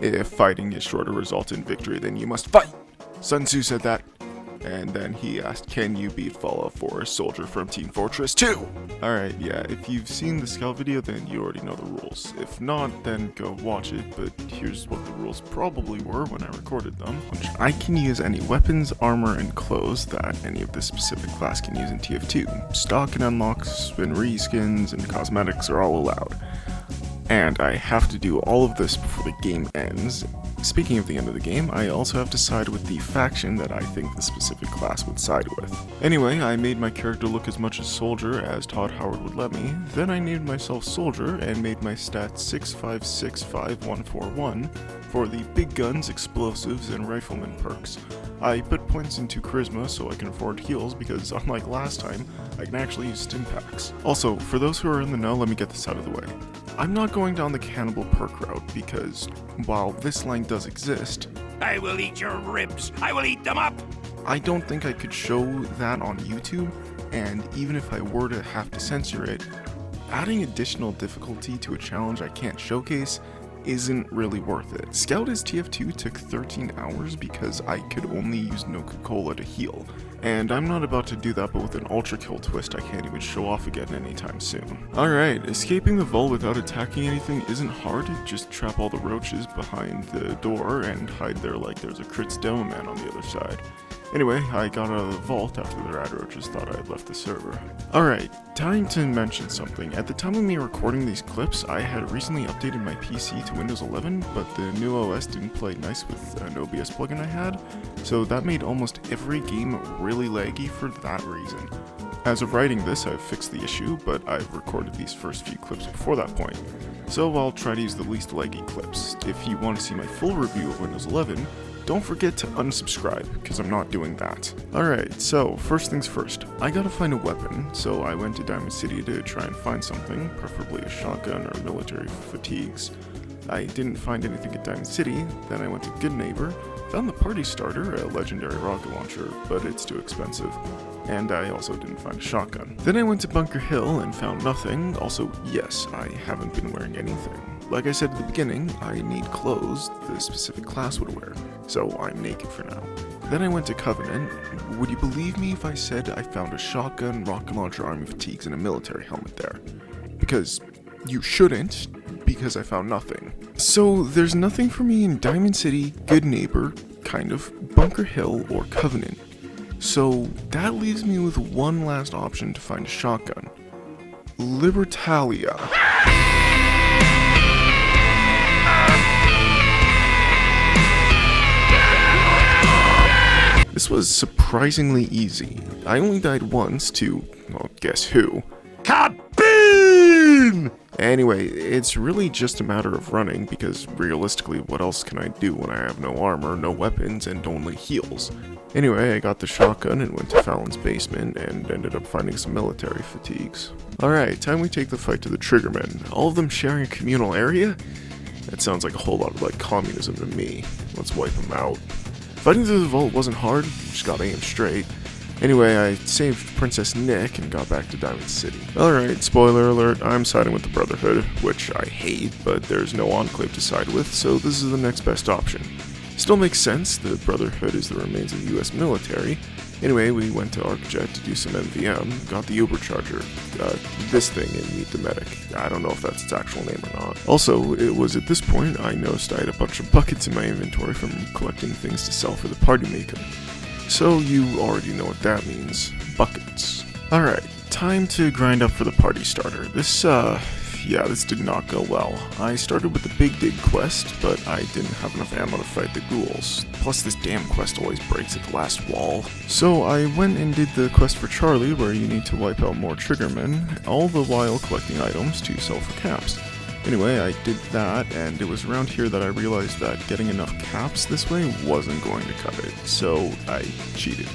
If fighting is sure to result in victory, then you must fight. Sun Tzu said that. And then he asked, can you beat Fallout 4 soldier from Team Fortress 2? Alright, yeah, if you've seen the Scout video, then you already know the rules. If not, then go watch it, but here's what the rules probably were when I recorded them. I can use any weapons, armor, and clothes that any of this specific class can use in TF2. Stock and unlocks, and reskins, and cosmetics are all allowed. And I have to do all of this before the game ends. Speaking of the end of the game, I also have to side with the faction that I think the specific class would side with. Anyway, I made my character look as much as Soldier as Todd Howard would let me, then I named myself Soldier and made my stats 6565141 for the big guns, explosives, and rifleman perks. I put points into Charisma so I can afford heals because unlike last time, I can actually use stim packs. Also, for those who are in the know, let me get this out of the way. I'm not going down the cannibal perk route because, while this line does exist, I will eat your ribs. I will eat them up. I don't think I could show that on YouTube, and even if I were to have to censor it, adding additional difficulty to a challenge I can't showcase isn't really worth it. Scout as TF2 took 13 hours because I could only use Coca-Cola to heal, and I'm not about to do that but with an ultra kill twist I can't even show off again anytime soon. Alright, escaping the vault without attacking anything isn't hard, just trap all the roaches behind the door and hide there like there's a Crits demo man on the other side. Anyway, I got out of the vault after the rad roaches thought I had left the server. Alright, time to mention something. At the time of me recording these clips, I had recently updated my PC to Windows 11, but the new OS didn't play nice with an OBS plugin I had, so that made almost every game really laggy for that reason. As of writing this, I've fixed the issue, but I've recorded these first few clips before that point, so I'll try to use the least laggy clips. If you want to see my full review of Windows 11, don't forget to unsubscribe, because I'm not doing that. Alright, so first things first, I gotta find a weapon, so I went to Diamond City to try and find something, preferably a shotgun or military fatigues. I didn't find anything at Diamond City, then I went to Good Neighbor, found the Party Starter, a legendary rocket launcher, but it's too expensive. And I also didn't find a shotgun. Then I went to Bunker Hill and found nothing, also yes, I haven't been wearing anything. Like I said at the beginning, I need clothes the specific class would wear, so I'm naked for now. Then I went to Covenant. Would you believe me if I said I found a shotgun, rocket launcher, army fatigues, and a military helmet there? Because you shouldn't, because I found nothing. So there's nothing for me in Diamond City, Good Neighbor, kind of, Bunker Hill, or Covenant. So that leaves me with one last option to find a shotgun. Libertalia. This was surprisingly easy. I only died once to, well, guess who? Kabeen! Anyway, it's really just a matter of running, because realistically, what else can I do when I have no armor, no weapons, and only heals? Anyway, I got the shotgun and went to Fallon's basement, and ended up finding some military fatigues. Alright, time we take the fight to the Triggermen. All of them sharing a communal area? That sounds like a whole lot of like communism to me. Let's wipe them out. Fighting through the vault wasn't hard, just gotta aim straight. Anyway, I saved Princess Nick and got back to Diamond City. Alright, spoiler alert, I'm siding with the Brotherhood, which I hate, but there's no Enclave to side with, so this is the next best option. Still makes sense, the Brotherhood is the remains of the US military. Anyway, we went to ArcJet to do some MVM, got the Ubercharger, this thing, and meet the medic. I don't know if that's its actual name or not. Also, it was at this point I noticed I had a bunch of buckets in my inventory from collecting things to sell for the party maker. So you already know what that means. Buckets. Alright, time to grind up for the Party Starter. This did not go well. I started with the Big Dig quest, but I didn't have enough ammo to fight the ghouls. Plus this damn quest always breaks at the last wall. So I went and did the quest for Charlie, where you need to wipe out more Triggermen, all the while collecting items to sell for caps. Anyway, I did that, and it was around here that I realized that getting enough caps this way wasn't going to cut it, so I cheated.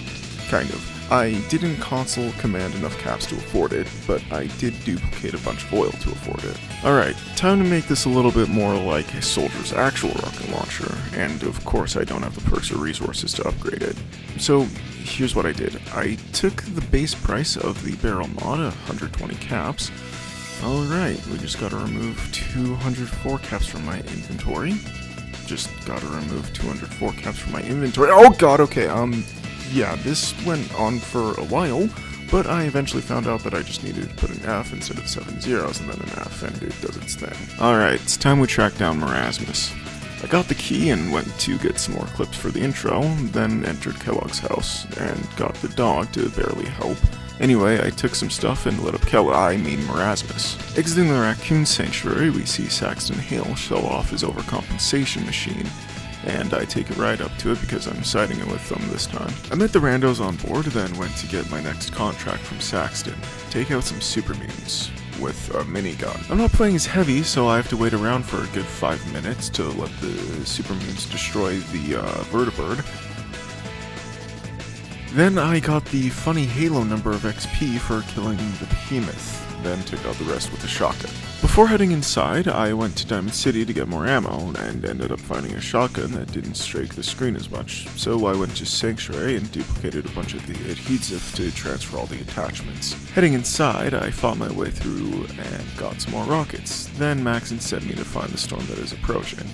Kind of. I didn't console command enough caps to afford it, but I did duplicate a bunch of oil to afford it. Alright, time to make this a little bit more like a soldier's actual rocket launcher, and of course I don't have the perks or resources to upgrade it. So here's what I did. I took the base price of the barrel mod, 120 caps. Alright, we just gotta remove 204 caps from my inventory. just gotta remove 204 caps from my inventory. Oh god, okay, yeah, this went on for a while, but I eventually found out that I just needed to put an F instead of 7 zeros and then an F, and it does its thing. Alright, it's time we track down Marasmus. I got the key and went to get some more clips for the intro, then entered Kellogg's house, and got the dog to barely help. Anyway, I took some stuff and lit up Marasmus. Exiting the raccoon sanctuary, we see Saxton Hale show off his overcompensation machine, and I take a ride up to it because I'm siding it with them this time. I met the randos on board, then went to get my next contract from Saxton, take out some super mutants with a minigun. I'm not playing as heavy, so I have to wait around for a good 5 minutes to let the super mutants destroy the vertibird. Then I got the funny Halo number of XP for killing the behemoth, then took out the rest with a shotgun. Before heading inside, I went to Diamond City to get more ammo, and ended up finding a shotgun that didn't strike the screen as much, so I went to Sanctuary and duplicated a bunch of the adhesive to transfer all the attachments. Heading inside, I fought my way through and got some more rockets. Then Maxon sent me to find the storm that is approaching.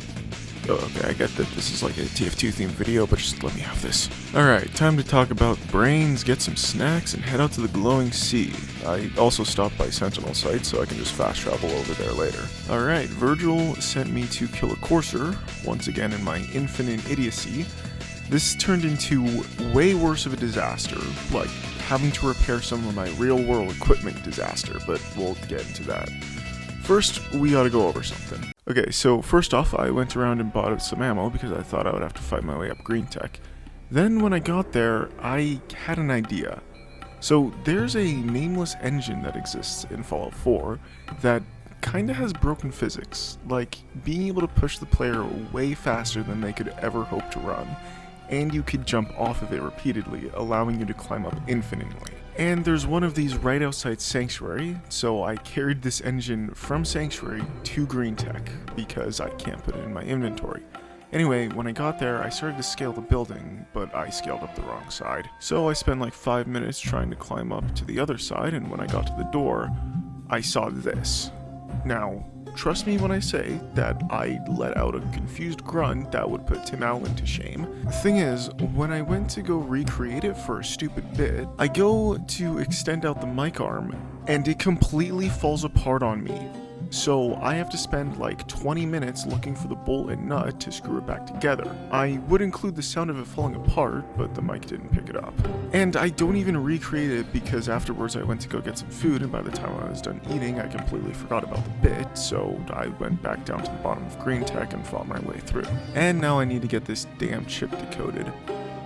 Okay, I get that this is like a TF2 themed video, but just let me have this. Alright, time to talk about brains, get some snacks, and head out to the glowing sea. I also stopped by Sentinel site, so I can just fast travel over there later. Alright, Virgil sent me to kill a courser, once again in my infinite idiocy. This turned into way worse of a disaster, like having to repair some of my real-world equipment disaster, but we'll get into that. First, we gotta go over something. Okay, so first off, I went around and bought some ammo because I thought I would have to fight my way up green tech. Then when I got there, I had an idea. So there's a nameless engine that exists in Fallout 4 that kinda has broken physics, like being able to push the player way faster than they could ever hope to run, and you could jump off of it repeatedly, allowing you to climb up infinitely. And there's one of these right outside Sanctuary, so I carried this engine from Sanctuary to Green Tech, because I can't put it in my inventory. Anyway, when I got there, I started to scale the building, but I scaled up the wrong side. So I spent like 5 minutes trying to climb up to the other side, and when I got to the door, I saw this. Now, trust me when I say that I let out a confused grunt that would put Tim Allen to shame. The thing is, when I went to go recreate it for a stupid bit, I go to extend out the mic arm, and it completely falls apart on me. So I have to spend like 20 minutes looking for the bolt and nut to screw it back together. I would include the sound of it falling apart, but the mic didn't pick it up. And I don't even recreate it because afterwards I went to go get some food, and by the time I was done eating, I completely forgot about the bit, so I went back down to the bottom of Green Tech and fought my way through. And now I need to get this damn chip decoded.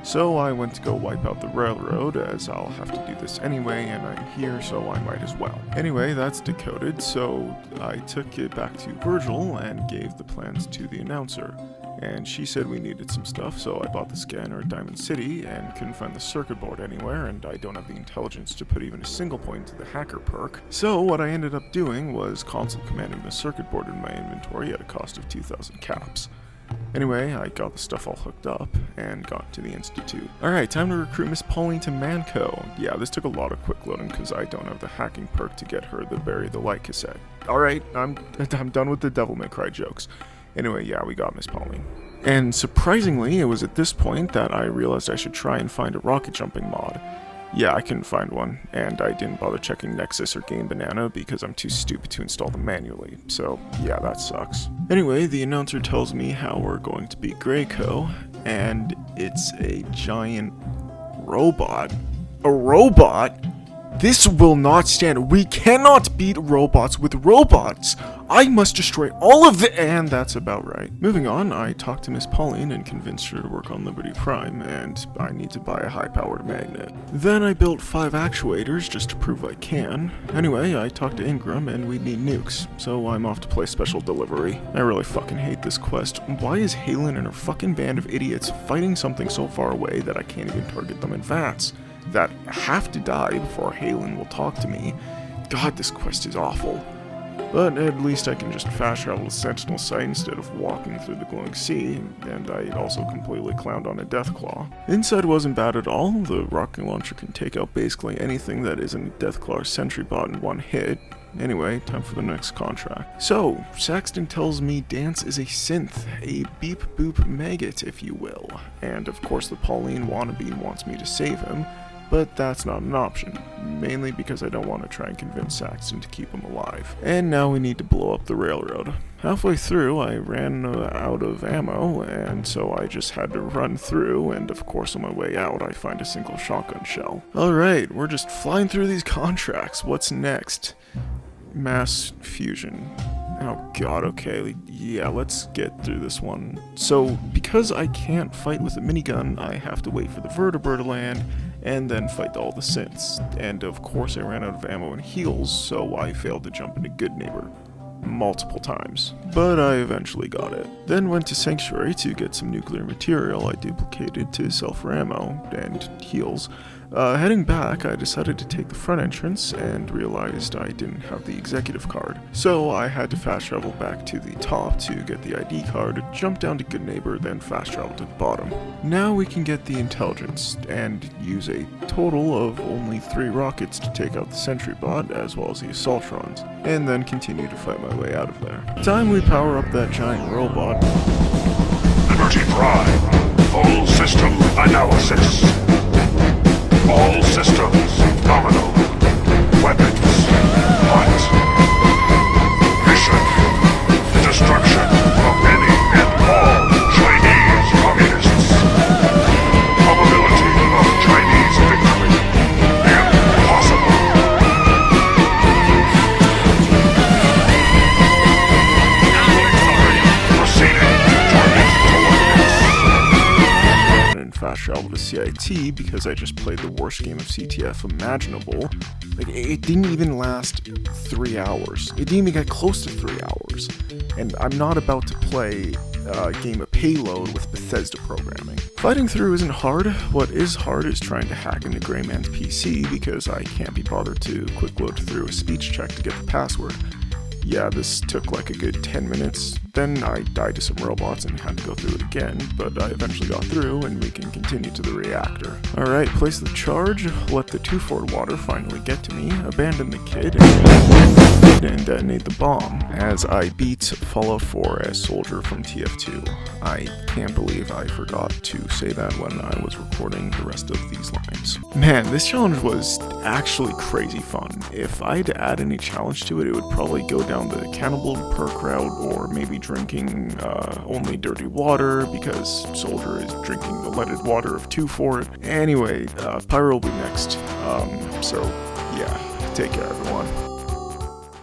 So I went to go wipe out the railroad, as I'll have to do this anyway, and I'm here, so I might as well. Anyway, that's decoded, so I took it back to Virgil and gave the plans to the announcer. And she said we needed some stuff, so I bought the scanner at Diamond City and couldn't find the circuit board anywhere, and I don't have the intelligence to put even a single point to the hacker perk. So what I ended up doing was console commanding the circuit board in my inventory at a cost of 2,000 caps. Anyway, I got the stuff all hooked up and got to the Institute. Alright, time to recruit Miss Pauline to Manco. Yeah, this took a lot of quick loading because I don't have the hacking perk to get her the Bury the Light cassette. Alright, I'm done with the Devil May Cry jokes. Anyway, yeah, we got Miss Pauline. And surprisingly, it was at this point that I realized I should try and find a rocket jumping mod. Yeah, I couldn't find one, and I didn't bother checking Nexus or Game Banana because I'm too stupid to install them manually, so yeah, that sucks. Anyway, the announcer tells me how we're going to beat Greyco, and it's a giant robot. A robot? This will not stand. We cannot beat robots with robots. I must destroy all of the— and that's about right. Moving on, I talked to Miss Pauline and convinced her to work on Liberty Prime, and I need to buy a high-powered magnet. Then I built 5 actuators just to prove I can. Anyway, I talked to Ingram and we need nukes, so I'm off to play Special Delivery. I really fucking hate this quest. Why is Halen and her fucking band of idiots fighting something so far away that I can't even target them in VATS? That have to die before Halen will talk to me. God, this quest is awful. But at least I can just fast travel to Sentinel site instead of walking through the glowing sea, and I also completely clowned on a Deathclaw. Inside wasn't bad at all. The rocket launcher can take out basically anything that isn't a Deathclaw or sentry bot in one hit. Anyway, time for the next contract. So, Saxton tells me Dance is a synth, a beep-boop maggot, if you will. And of course the Pauline wannabe wants me to save him, but that's not an option, mainly because I don't want to try and convince Saxton to keep him alive. And now we need to blow up the railroad. Halfway through, I ran out of ammo, and so I just had to run through, and of course on my way out I find a single shotgun shell. Alright, we're just flying through these contracts. What's next? Mass fusion. Oh god, okay, yeah, let's get through this one. So, because I can't fight with a minigun, I have to wait for the vertebra to land, and then fight all the synths. And of course I ran out of ammo and heals, so I failed to jump into Good Neighbor multiple times. But I eventually got it. Then went to Sanctuary to get some nuclear material I duplicated to sell for ammo and heals. Heading back, I decided to take the front entrance and realized I didn't have the executive card. So I had to fast travel back to the top to get the ID card, jump down to Good Neighbor, then fast travel to the bottom. Now we can get the intelligence and use a total of only 3 rockets to take out the sentry bot as well as the assaultrons, and then continue to fight my way out of there. Time we power up that giant robot. Liberty Prime. Full system analysis. All systems nominal. Weapons hot. Mission: the destruction of any and all Chinese communists. Probability of Chinese victory impossible. Proceeding to target coordinates. And fast travel to CIT because I just played the worst game of CTF imaginable. Like, it didn't even last 3 hours. It didn't even get close to 3 hours. And I'm not about to play a game of Payload with Bethesda programming. Fighting through isn't hard. What is hard is trying to hack into Greyman's PC because I can't be bothered to quick load through a speech check to get the password. Yeah, this took like a good 10 minutes. Then I died to some robots and had to go through it again, but I eventually got through and we can continue to the reactor. Alright, place the charge, let the 2-4 water finally get to me, abandon the kid, and detonate the bomb, as I beat Follow 4 as Soldier from TF2. I can't believe I forgot to say that when I was recording the rest of these lines. Man, this challenge was actually crazy fun. If I had to add any challenge to it, it would probably go down the cannibal perk route, or maybe drinking only dirty water because Soldier is drinking the leaded water of 2-4. Anyway, Pyro will be next. So yeah, take care everyone.